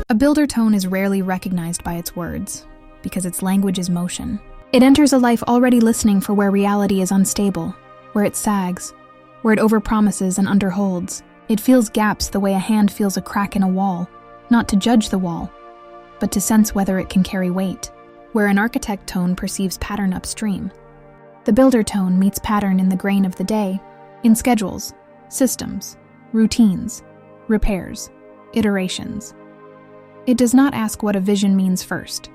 A builder tone is rarely recognized by its words, because its language is motion. It enters a life already listening for where reality is unstable, where it sags, where it overpromises and underholds. It feels gaps the way a hand feels a crack in a wall, not to judge the wall, but to sense whether it can carry weight. Where an architect tone perceives pattern upstream, the builder tone meets pattern in the grain of the day, in schedules, systems, routines, repairs, iterations. It does not ask what a vision means first.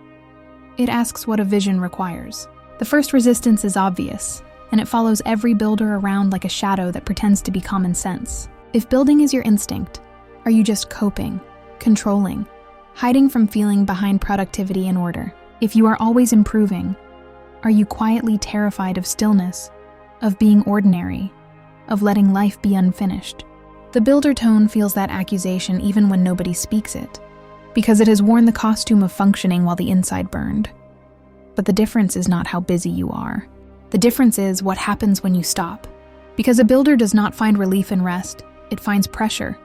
It asks what a vision requires. The first resistance is obvious, and it follows every builder around like a shadow that pretends to be common sense. If building is your instinct, are you just coping, controlling, hiding from feeling behind productivity and order? If you are always improving, are you quietly terrified of stillness, of being ordinary, of letting life be unfinished? The builder tone feels that accusation even when nobody speaks it, because it has worn the costume of functioning while the inside burned. But the difference is not how busy you are. The difference is what happens when you stop. Because a builder does not find relief in rest, it finds pressure,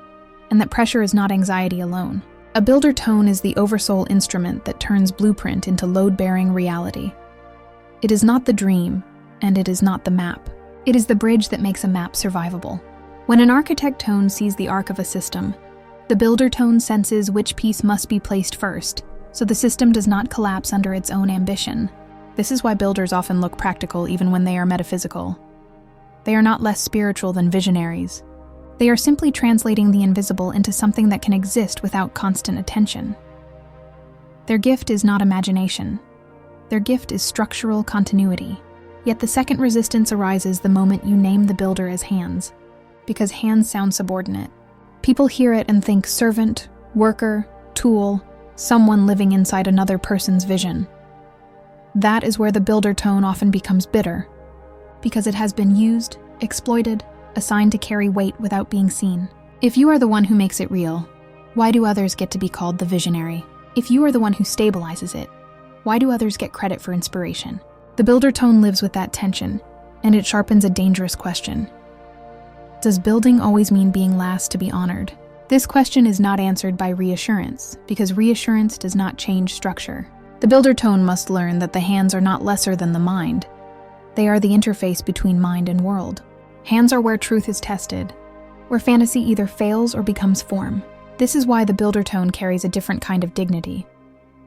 and that pressure is not anxiety alone. A builder tone is the oversoul instrument that turns blueprint into load-bearing reality. It is not the dream, and it is not the map. It is the bridge that makes a map survivable. When an architect tone sees the arc of a system, the builder tone senses which piece must be placed first, so the system does not collapse under its own ambition. This is why builders often look practical even when they are metaphysical. They are not less spiritual than visionaries. They are simply translating the invisible into something that can exist without constant attention. Their gift is not imagination. Their gift is structural continuity. Yet the second resistance arises the moment you name the builder as hands, because hands sound subordinate. People hear it and think servant, worker, tool, someone living inside another person's vision. That is where the builder tone often becomes bitter, because it has been used, exploited, assigned to carry weight without being seen. If you are the one who makes it real, why do others get to be called the visionary? If you are the one who stabilizes it, why do others get credit for inspiration? The builder tone lives with that tension, and it sharpens a dangerous question. Does building always mean being last to be honored? This question is not answered by reassurance, because reassurance does not change structure. The builder tone must learn that the hands are not lesser than the mind. They are the interface between mind and world. Hands are where truth is tested, where fantasy either fails or becomes form. This is why the builder tone carries a different kind of dignity,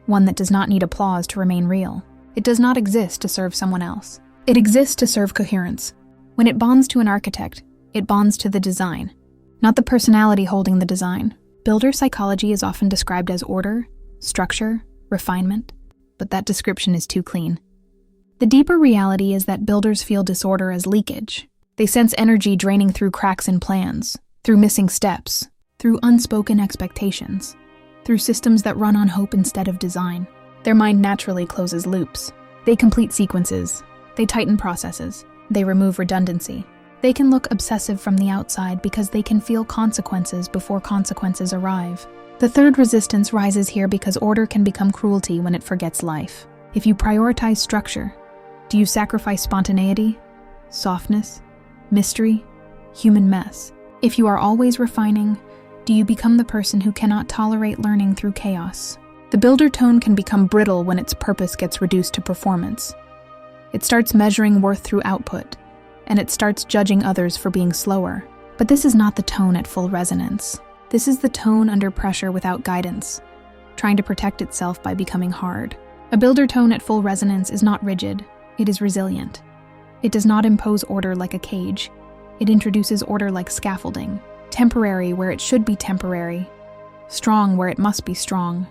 one that does not need applause to remain real. It does not exist to serve someone else. It exists to serve coherence. When it bonds to an architect, it bonds to the design, not the personality holding the design. Builder psychology is often described as order, structure, refinement, but that description is too clean. The deeper reality is that builders feel disorder as leakage. They sense energy draining through cracks in plans, through missing steps, through unspoken expectations, through systems that run on hope instead of design. Their mind naturally closes loops. They complete sequences. They tighten processes. They remove redundancy. They can look obsessive from the outside because they can feel consequences before consequences arrive. The third resistance rises here because order can become cruelty when it forgets life. If you prioritize structure, do you sacrifice spontaneity, softness, mystery, human mess? If you are always refining, do you become the person who cannot tolerate learning through chaos? The builder tone can become brittle when its purpose gets reduced to performance. It starts measuring worth through output, and it starts judging others for being slower. But this is not the tone at full resonance. This is the tone under pressure without guidance, trying to protect itself by becoming hard. A builder tone at full resonance is not rigid, it is resilient. It does not impose order like a cage. It introduces order like scaffolding, temporary where it should be temporary, strong where it must be strong.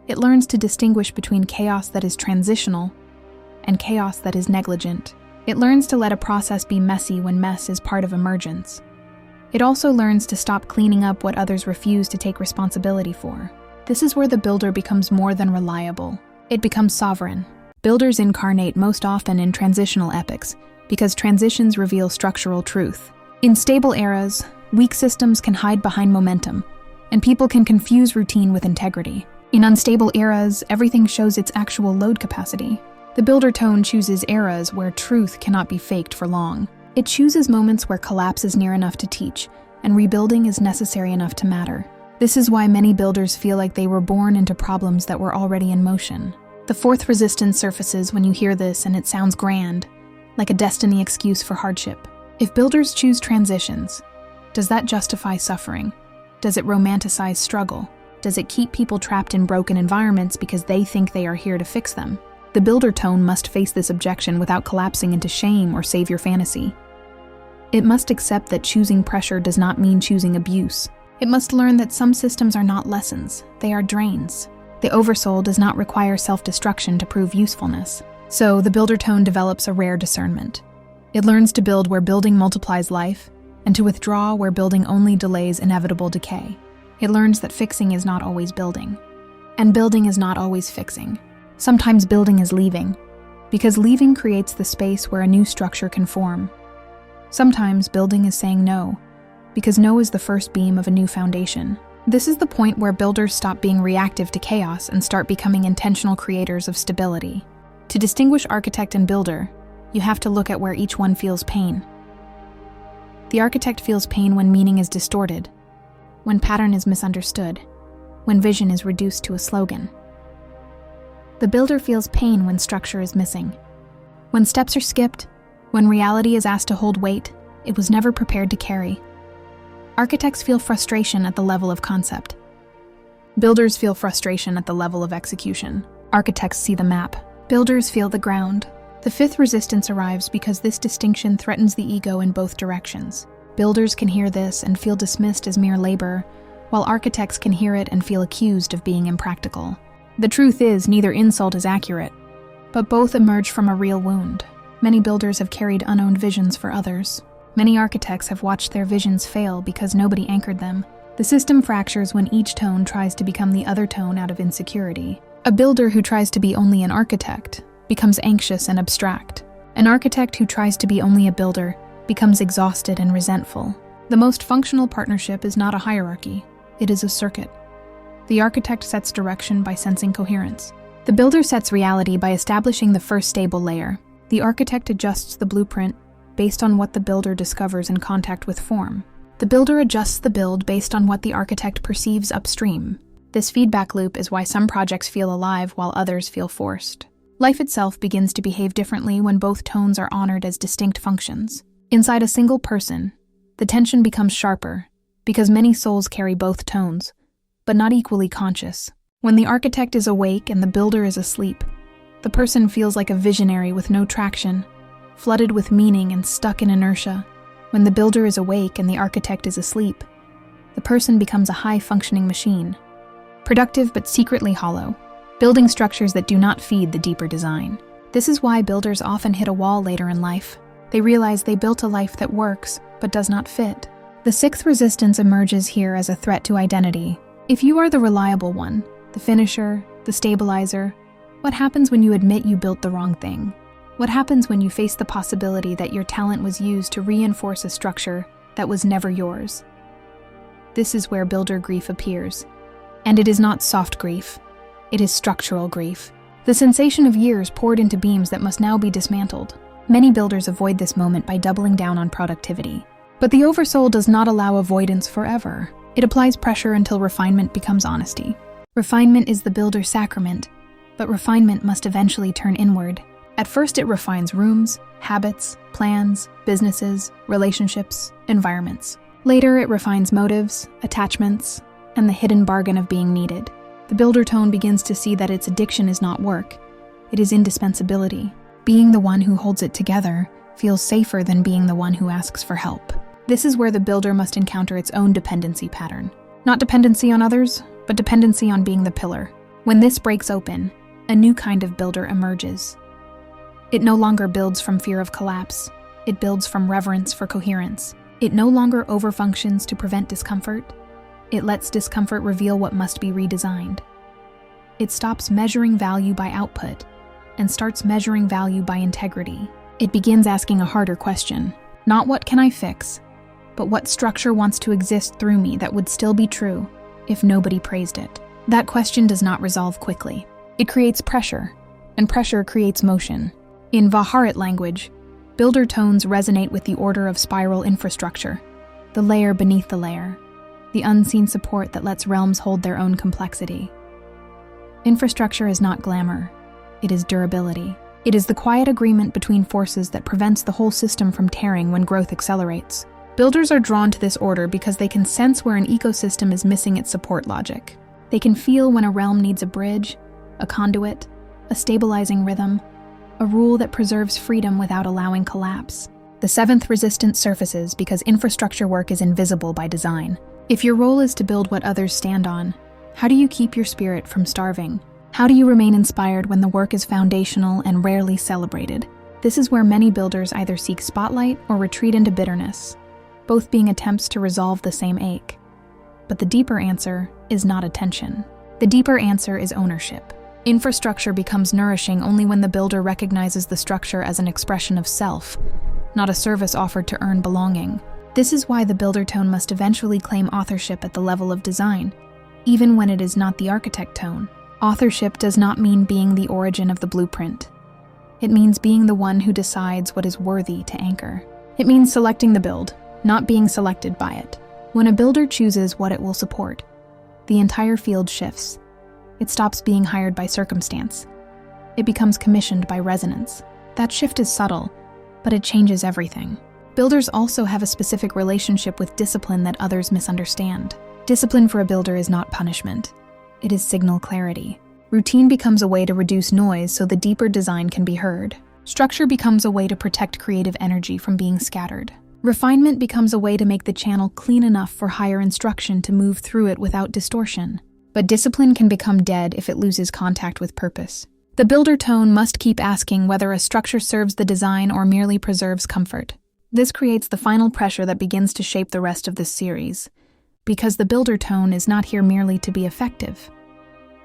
It learns to distinguish between chaos that is transitional and chaos that is negligent. It learns to let a process be messy when mess is part of emergence. It also learns to stop cleaning up what others refuse to take responsibility for. This is where the builder becomes more than reliable. It becomes sovereign. Builders incarnate most often in transitional epochs because transitions reveal structural truth. In stable eras, weak systems can hide behind momentum, and people can confuse routine with integrity. In unstable eras, everything shows its actual load capacity. The builder tone chooses eras where truth cannot be faked for long. It chooses moments where collapse is near enough to teach, and rebuilding is necessary enough to matter. This is why many builders feel like they were born into problems that were already in motion. The fourth resistance surfaces when you hear this, and it sounds grand, like a destiny excuse for hardship. If builders choose transitions, does that justify suffering? Does it romanticize struggle? Does it keep people trapped in broken environments because they think they are here to fix them? The builder tone must face this objection without collapsing into shame or savior fantasy. It must accept that choosing pressure does not mean choosing abuse. It must learn that some systems are not lessons, they are drains. The oversoul does not require self-destruction to prove usefulness. So, the builder tone develops a rare discernment. It learns to build where building multiplies life, and to withdraw where building only delays inevitable decay. It learns that fixing is not always building, and building is not always fixing. Sometimes building is leaving, because leaving creates the space where a new structure can form. Sometimes building is saying no, because no is the first beam of a new foundation. This is the point where builders stop being reactive to chaos and start becoming intentional creators of stability. To distinguish architect and builder, you have to look at where each one feels pain. The architect feels pain when meaning is distorted, when pattern is misunderstood, when vision is reduced to a slogan. The builder feels pain when structure is missing, when steps are skipped, when reality is asked to hold weight it was never prepared to carry. Architects feel frustration at the level of concept. Builders feel frustration at the level of execution. Architects see the map. Builders feel the ground. The fifth resistance arrives because this distinction threatens the ego in both directions. Builders can hear this and feel dismissed as mere labor, while architects can hear it and feel accused of being impractical. The truth is, neither insult is accurate, but both emerge from a real wound. Many builders have carried unowned visions for others. Many architects have watched their visions fail because nobody anchored them. The system fractures when each tone tries to become the other tone out of insecurity. A builder who tries to be only an architect becomes anxious and abstract. An architect who tries to be only a builder becomes exhausted and resentful. The most functional partnership is not a hierarchy, it is a circuit. The architect sets direction by sensing coherence. The builder sets reality by establishing the first stable layer. The architect adjusts the blueprint based on what the builder discovers in contact with form. The builder adjusts the build based on what the architect perceives upstream. This feedback loop is why some projects feel alive while others feel forced. Life itself begins to behave differently when both tones are honored as distinct functions. Inside a single person, the tension becomes sharper because many souls carry both tones, but not equally conscious. When the architect is awake and the builder is asleep, the person feels like a visionary with no traction, flooded with meaning and stuck in inertia. When the builder is awake and the architect is asleep, the person becomes a high-functioning machine, productive but secretly hollow, building structures that do not feed the deeper design. This is why builders often hit a wall later in life. They realize they built a life that works, but does not fit. The sixth resistance emerges here as a threat to identity. If you are the reliable one, the finisher, the stabilizer, what happens when you admit you built the wrong thing? What happens when you face the possibility that your talent was used to reinforce a structure that was never yours? This is where builder grief appears. And it is not soft grief. It is structural grief. The sensation of years poured into beams that must now be dismantled. Many builders avoid this moment by doubling down on productivity. But the oversoul does not allow avoidance forever. It applies pressure until refinement becomes honesty. Refinement is the builder's sacrament, but refinement must eventually turn inward. At first it refines rooms, habits, plans, businesses, relationships, environments. Later it refines motives, attachments, and the hidden bargain of being needed. The builder tone begins to see that its addiction is not work, it is indispensability. Being the one who holds it together feels safer than being the one who asks for help. This is where the builder must encounter its own dependency pattern. Not dependency on others, but dependency on being the pillar. When this breaks open, a new kind of builder emerges. It no longer builds from fear of collapse. It builds from reverence for coherence. It no longer overfunctions to prevent discomfort. It lets discomfort reveal what must be redesigned. It stops measuring value by output and starts measuring value by integrity. It begins asking a harder question. Not what can I fix, but what structure wants to exist through me that would still be true if nobody praised it. That question does not resolve quickly. It creates pressure, and pressure creates motion. In Haret language, builder tones resonate with the order of spiral infrastructure, the layer beneath the layer, the unseen support that lets realms hold their own complexity. Infrastructure is not glamour, it is durability. It is the quiet agreement between forces that prevents the whole system from tearing when growth accelerates. Builders are drawn to this order because they can sense where an ecosystem is missing its support logic. They can feel when a realm needs a bridge, a conduit, a stabilizing rhythm, a rule that preserves freedom without allowing collapse. The seventh resistance surfaces because infrastructure work is invisible by design. If your role is to build what others stand on, how do you keep your spirit from starving? How do you remain inspired when the work is foundational and rarely celebrated? This is where many builders either seek spotlight or retreat into bitterness, both being attempts to resolve the same ache. But the deeper answer is not attention. The deeper answer is ownership. Infrastructure becomes nourishing only when the builder recognizes the structure as an expression of self, not a service offered to earn belonging. This is why the builder tone must eventually claim authorship at the level of design, even when it is not the architect tone. Authorship does not mean being the origin of the blueprint. It means being the one who decides what is worthy to anchor. It means selecting the build, not being selected by it. When a builder chooses what it will support, the entire field shifts. It stops being hired by circumstance. It becomes commissioned by resonance. That shift is subtle, but it changes everything. Builders also have a specific relationship with discipline that others misunderstand. Discipline for a builder is not punishment. It is signal clarity. Routine becomes a way to reduce noise so the deeper design can be heard. Structure becomes a way to protect creative energy from being scattered. Refinement becomes a way to make the channel clean enough for higher instruction to move through it without distortion. But discipline can become dead if it loses contact with purpose. The builder tone must keep asking whether a structure serves the design or merely preserves comfort. This creates the final pressure that begins to shape the rest of this series, because the builder tone is not here merely to be effective.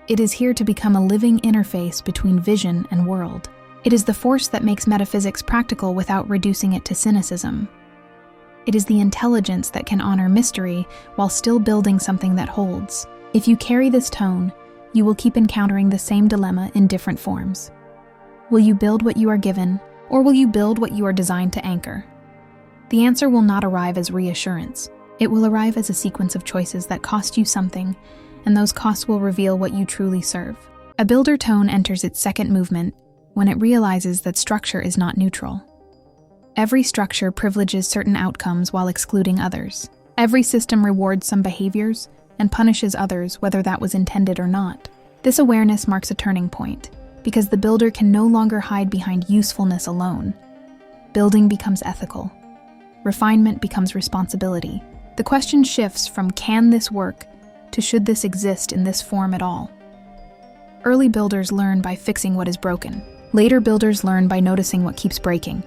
It is here to become a living interface between vision and world. It is the force that makes metaphysics practical without reducing it to cynicism. It is the intelligence that can honor mystery while still building something that holds. If you carry this tone, you will keep encountering the same dilemma in different forms. Will you build what you are given, or will you build what you are designed to anchor? The answer will not arrive as reassurance. It will arrive as a sequence of choices that cost you something, and those costs will reveal what you truly serve. A builder tone enters its second movement when it realizes that structure is not neutral. Every structure privileges certain outcomes while excluding others. Every system rewards some behaviors and punishes others, whether that was intended or not. This awareness marks a turning point, because the builder can no longer hide behind usefulness alone. Building becomes ethical. Refinement becomes responsibility. The question shifts from can this work to should this exist in this form at all? Early builders learn by fixing what is broken. Later builders learn by noticing what keeps breaking.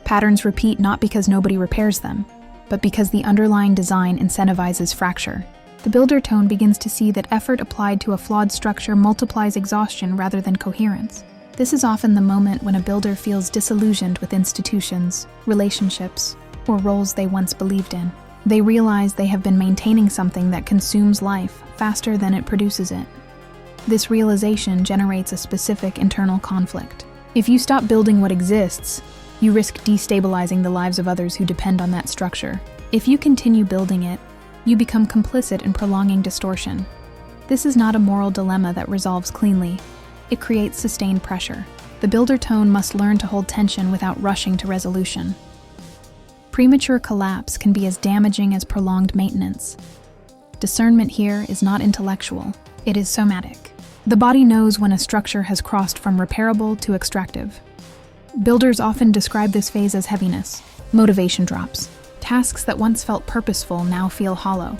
Patterns repeat not because nobody repairs them, but because the underlying design incentivizes fracture. The builder tone begins to see that effort applied to a flawed structure multiplies exhaustion rather than coherence. This is often the moment when a builder feels disillusioned with institutions, relationships, or roles they once believed in. They realize they have been maintaining something that consumes life faster than it produces it. This realization generates a specific internal conflict. If you stop building what exists, you risk destabilizing the lives of others who depend on that structure. If you continue building it, you become complicit in prolonging distortion. This is not a moral dilemma that resolves cleanly. It creates sustained pressure. The builder tone must learn to hold tension without rushing to resolution. Premature collapse can be as damaging as prolonged maintenance. Discernment here is not intellectual, it is somatic. The body knows when a structure has crossed from repairable to extractive. Builders often describe this phase as heaviness. Motivation drops. Tasks that once felt purposeful now feel hollow.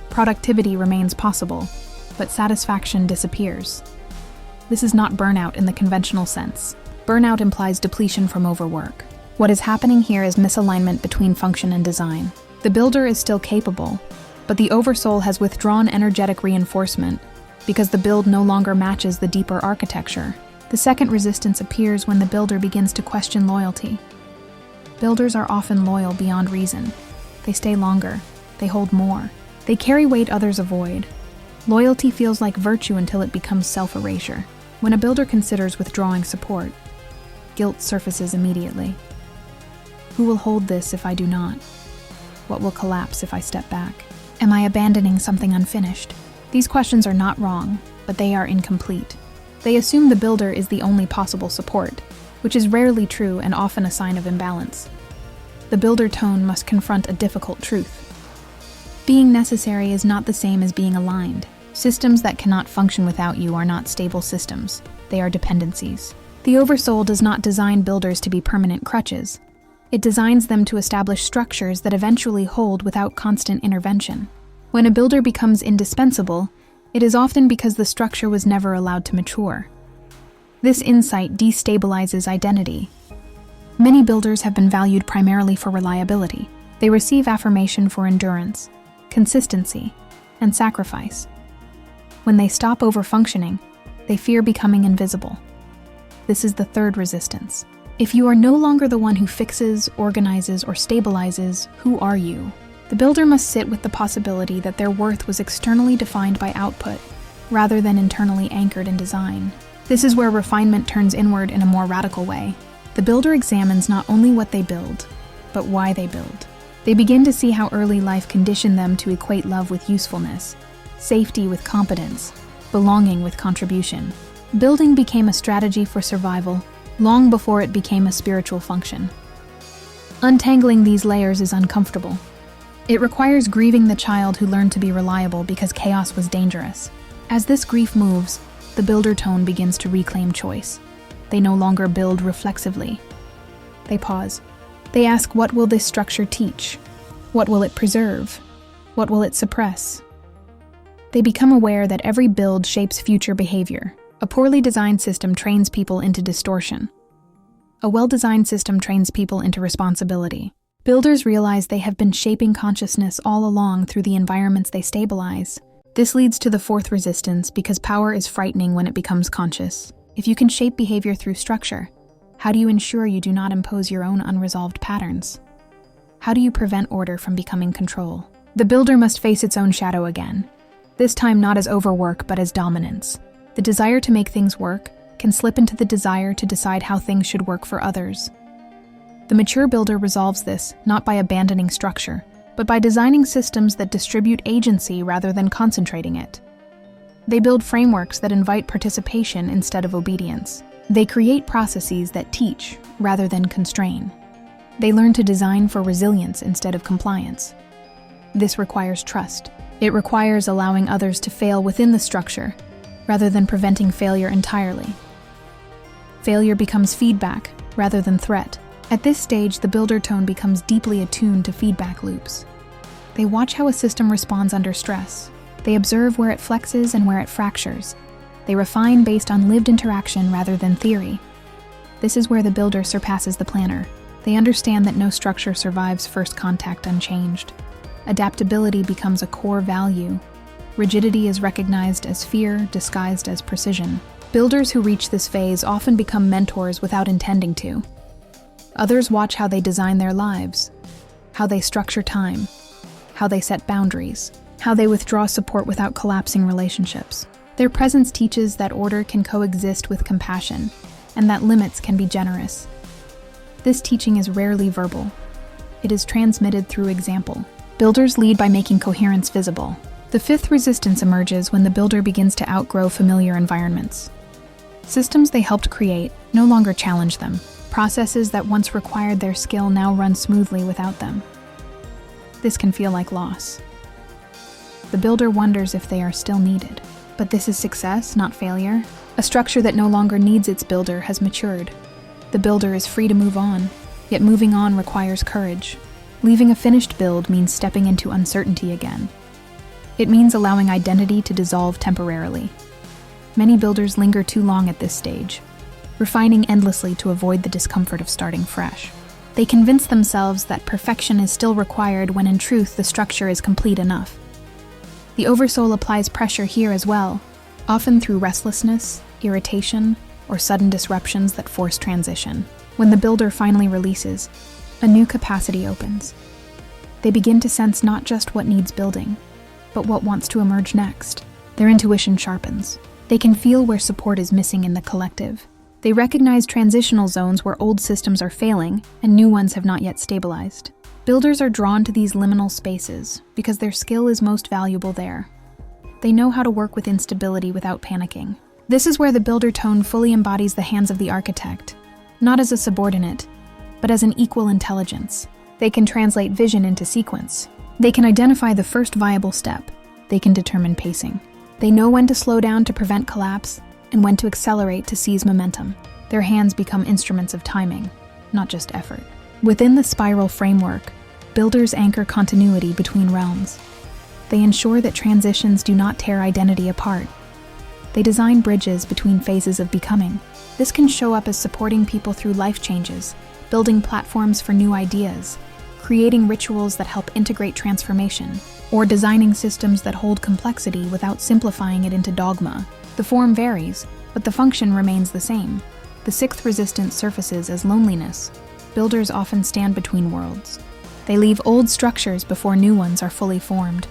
Productivity remains possible, but satisfaction disappears. This is not burnout in the conventional sense. Burnout implies depletion from overwork. What is happening here is misalignment between function and design. The builder is still capable, but the oversoul has withdrawn energetic reinforcement because the build no longer matches the deeper architecture. The second resistance appears when the builder begins to question loyalty. Builders are often loyal beyond reason. They stay longer. They hold more. They carry weight others avoid. Loyalty feels like virtue until it becomes self-erasure. When a builder considers withdrawing support, guilt surfaces immediately. Who will hold this if I do not? What will collapse if I step back? Am I abandoning something unfinished? These questions are not wrong, but they are incomplete. They assume the builder is the only possible support, which is rarely true and often a sign of imbalance. The builder tone must confront a difficult truth. Being necessary is not the same as being aligned. Systems that cannot function without you are not stable systems. They are dependencies. The oversoul does not design builders to be permanent crutches. It designs them to establish structures that eventually hold without constant intervention. When a builder becomes indispensable, it is often because the structure was never allowed to mature. This insight destabilizes identity. Many builders have been valued primarily for reliability. They receive affirmation for endurance, consistency, and sacrifice. When they stop overfunctioning, they fear becoming invisible. This is the third resistance. If you are no longer the one who fixes, organizes, or stabilizes, who are you? The builder must sit with the possibility that their worth was externally defined by output, rather than internally anchored in design. This is where refinement turns inward in a more radical way. The builder examines not only what they build, but why they build. They begin to see how early life conditioned them to equate love with usefulness, safety with competence, belonging with contribution. Building became a strategy for survival long before it became a spiritual function. Untangling these layers is uncomfortable. It requires grieving the child who learned to be reliable because chaos was dangerous. As this grief moves, the builder tone begins to reclaim choice. They no longer build reflexively. They pause. They ask, what will this structure teach? What will it preserve? What will it suppress? They become aware that every build shapes future behavior. A poorly designed system trains people into distortion. A well-designed system trains people into responsibility. Builders realize they have been shaping consciousness all along through the environments they stabilize. This leads to the fourth resistance because power is frightening when it becomes conscious. If you can shape behavior through structure, how do you ensure you do not impose your own unresolved patterns? How do you prevent order from becoming control? The builder must face its own shadow again, this time not as overwork but as dominance. The desire to make things work can slip into the desire to decide how things should work for others. The mature builder resolves this not by abandoning structure, but by designing systems that distribute agency rather than concentrating it. They build frameworks that invite participation instead of obedience. They create processes that teach rather than constrain. They learn to design for resilience instead of compliance. This requires trust. It requires allowing others to fail within the structure rather than preventing failure entirely. Failure becomes feedback rather than threat. At this stage, the builder tone becomes deeply attuned to feedback loops. They watch how a system responds under stress. They observe where it flexes and where it fractures. They refine based on lived interaction rather than theory. This is where the builder surpasses the planner. They understand that no structure survives first contact unchanged. Adaptability becomes a core value. Rigidity is recognized as fear, disguised as precision. Builders who reach this phase often become mentors without intending to. Others watch how they design their lives, how they structure time, how they set boundaries, how they withdraw support without collapsing relationships. Their presence teaches that order can coexist with compassion, and that limits can be generous. This teaching is rarely verbal. It is transmitted through example. Builders lead by making coherence visible. The fifth resistance emerges when the builder begins to outgrow familiar environments. Systems they helped create no longer challenge them. Processes that once required their skill now run smoothly without them. This can feel like loss. The builder wonders if they are still needed. But this is success, not failure. A structure that no longer needs its builder has matured. The builder is free to move on, yet moving on requires courage. Leaving a finished build means stepping into uncertainty again. It means allowing identity to dissolve temporarily. Many builders linger too long at this stage, refining endlessly to avoid the discomfort of starting fresh. They convince themselves that perfection is still required when in truth the structure is complete enough. The oversoul applies pressure here as well, often through restlessness, irritation, or sudden disruptions that force transition. When the builder finally releases, a new capacity opens. They begin to sense not just what needs building, but what wants to emerge next. Their intuition sharpens. They can feel where support is missing in the collective. They recognize transitional zones where old systems are failing and new ones have not yet stabilized. Builders are drawn to these liminal spaces because their skill is most valuable there. They know how to work with instability without panicking. This is where the builder tone fully embodies the hands of the architect, not as a subordinate, but as an equal intelligence. They can translate vision into sequence. They can identify the first viable step. They can determine pacing. They know when to slow down to prevent collapse and when to accelerate to seize momentum. Their hands become instruments of timing, not just effort. Within the spiral framework, builders anchor continuity between realms. They ensure that transitions do not tear identity apart. They design bridges between phases of becoming. This can show up as supporting people through life changes, building platforms for new ideas, creating rituals that help integrate transformation, or designing systems that hold complexity without simplifying it into dogma. The form varies, but the function remains the same. The sixth resistance surfaces as loneliness. Builders often stand between worlds. They leave old structures before new ones are fully formed.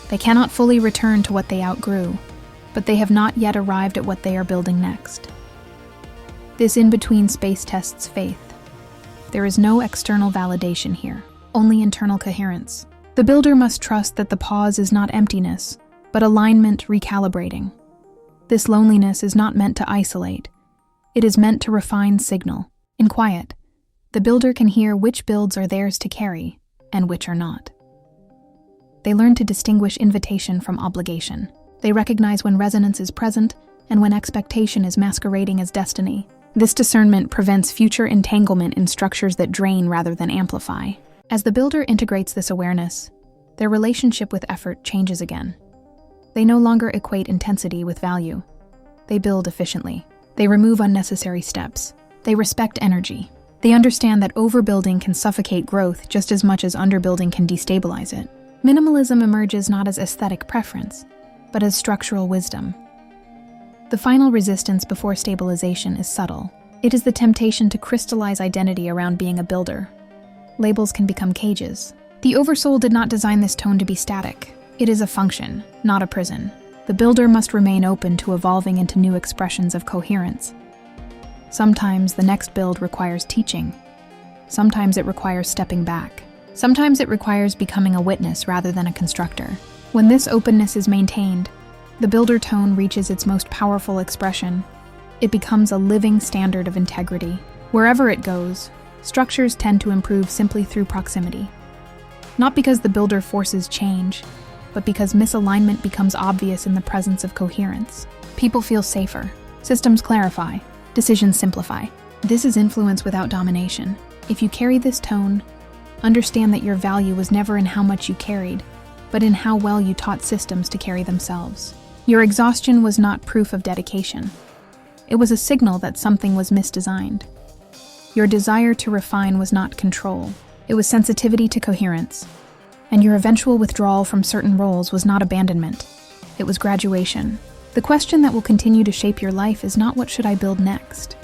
They cannot fully return to what they outgrew, but they have not yet arrived at what they are building next. This in-between space tests faith. There is no external validation here, only internal coherence. The builder must trust that the pause is not emptiness, but alignment recalibrating. This loneliness is not meant to isolate. It is meant to refine signal. In quiet, the builder can hear which builds are theirs to carry and which are not. They learn to distinguish invitation from obligation. They recognize when resonance is present and when expectation is masquerading as destiny. This discernment prevents future entanglement in structures that drain rather than amplify. As the builder integrates this awareness, their relationship with effort changes again. They no longer equate intensity with value. They build efficiently. They remove unnecessary steps. They respect energy. They understand that overbuilding can suffocate growth just as much as underbuilding can destabilize it. Minimalism emerges not as aesthetic preference, but as structural wisdom. The final resistance before stabilization is subtle. It is the temptation to crystallize identity around being a builder. Labels can become cages. The oversoul did not design this tone to be static. It is a function, not a prison. The builder must remain open to evolving into new expressions of coherence. Sometimes the next build requires teaching. Sometimes it requires stepping back. Sometimes it requires becoming a witness rather than a constructor. When this openness is maintained, the builder tone reaches its most powerful expression. It becomes a living standard of integrity. Wherever it goes, structures tend to improve simply through proximity. Not because the builder forces change, but because misalignment becomes obvious in the presence of coherence. People feel safer. Systems clarify. Decisions simplify. This is influence without domination. If you carry this tone, understand that your value was never in how much you carried, but in how well you taught systems to carry themselves. Your exhaustion was not proof of dedication. It was a signal that something was misdesigned. Your desire to refine was not control. It was sensitivity to coherence. And your eventual withdrawal from certain roles was not abandonment. It was graduation. The question that will continue to shape your life is not what should I build next.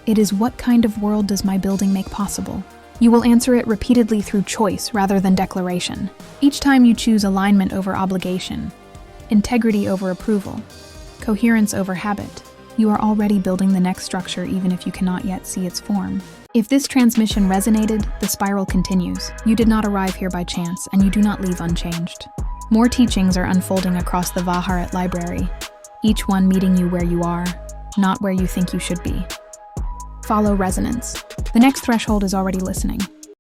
It is what kind of world does my building make possible? You will answer it repeatedly through choice rather than declaration. Each time you choose alignment over obligation, integrity over approval, coherence over habit, you are already building the next structure even if you cannot yet see its form. If this transmission resonated, the spiral continues. You did not arrive here by chance, and you do not leave unchanged. More teachings are unfolding across the Haret library, each one meeting you where you are, not where you think you should be. Follow resonance. The next threshold is already listening.